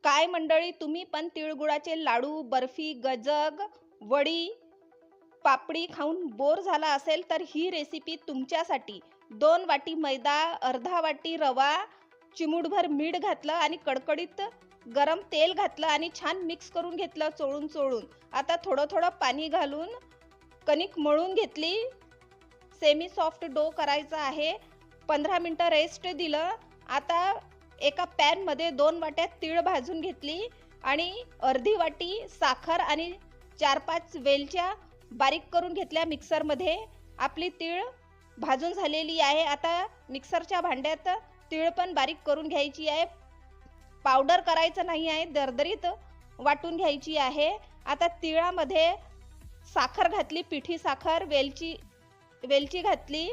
काय मंडळी, तुम्ही पण तिळगुळाचे लाडू, बर्फी, गजक, वडी, पापडी खाऊन बोर झाला असेल तर ही रेसिपी तुमच्यासाठी. 2 वाटी मैदा, अर्धा वाटी रवा, चिमूटभर मीठ घातलं आणि कडकडीत गरम तेल घातलं आणि छान मिक्स करून घेतलं चोळून चोळून. आता थोडं थोडं पाणी घालून कणिक मळून घेतली. सेमी सॉफ्ट डो करायचा आहे. 15 मिनिटं रेस्ट दिलं. आता एका पॅनमध्ये 2 वाट्या तीळ भाजून घेतली आणि अर्धी वाटी साखर आणि 4-5 वेलच्या बारीक करून घेतल्या मिक्सरमध्ये. आपली तीळ भाजून झालेली आहे. आता मिक्सरच्या भांड्यात तीळ पण बारीक करून घ्यायची आहे. पावडर करायचं नाही आहे, दरदरीत वाटून घ्यायची आहे. आता तिळामध्ये साखर घातली, पिठी साखर, वेलची घातली,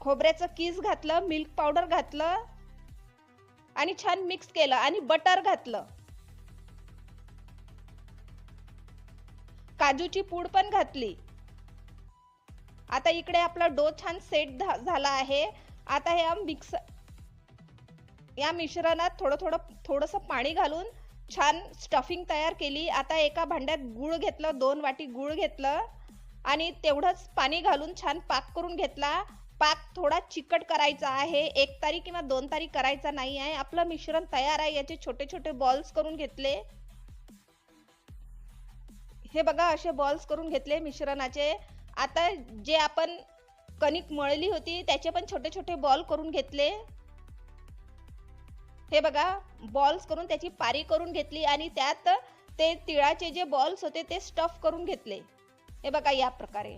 खोबऱ्याचं कीस घातलं, मिल्क पावडर घातलं आणि छान मिक्स केलं आणि बटर घातलं. काजूची पूड पण घातली. आता इकडे आपला डो छान सेट झाला आहे. आता या मिश्रणात थोडंसं पाणी घालून छान स्टफिंग तयार केली. आता एका भांड्यात गूळ घेतलं, 2 वाटी गूळ घेतलं आणि तेवढंच पाणी घालून छान पाक करून घेतला. पाक थोडा चिकट करायचा आहे, 1 तारी किंवा 2 तारी करायचा नाही आहे. आपलं मिश्रण तयार आहे. याचे छोटे छोटे बॉल्स करून घेतले. हे बघा, असे बॉल्स करून घेतले मिश्रणाचे. आता जे आपण कणिक मळली होती त्याचे पण छोटे छोटे बॉल करून घेतले. हे बघा, बॉल्स करून त्याची पारी करून घेतली आणि त्यात ते तिळाचे जे बॉल्स होते ते स्टफ करून घेतले. हे बघा, या प्रकारे.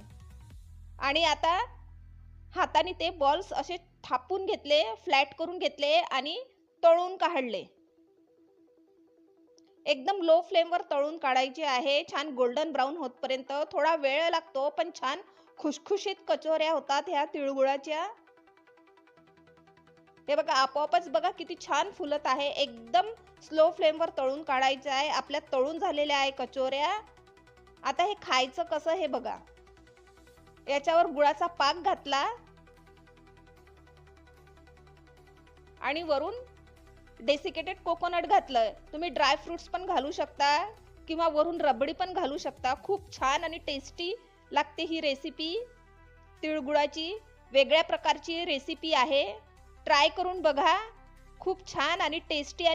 आणि आता हाताने ते बॉल्स असे थापून घेतले, फ्लॅट करून घेतले आणि तळून काढले. एकदम लो फ्लेमवर तळून काढायचे आहे. छान गोल्डन ब्राऊन होतपर्यंत. थोडा वेळ लागतो पण छान खुशखुशीत कचोऱ्या होतात ह्या तिळगुळाच्या. हे बघा, आपोआपच बघा किती छान फुलत आहे. एकदम स्लो फ्लेमवर तळून काढायचं आहे. आपल्या तळून झालेल्या आहे कचोऱ्या. आता हे खायचं कसं हे बघा. याच्यावर गुळाचा पाक घातला आणि वरून डेसिकेटेड कोकोनट घातलं. तुम्ही ड्राय फ्रुट्स पण घालू शकता किंवा वरून रबडी पण घालू शकता. खूप छान आणि टेस्टी लागते ही रेसिपी. तिळगुळाची वेगळ्या प्रकारची रेसिपी आहे. ट्राय करून बघा. खूप छान आणि टेस्टी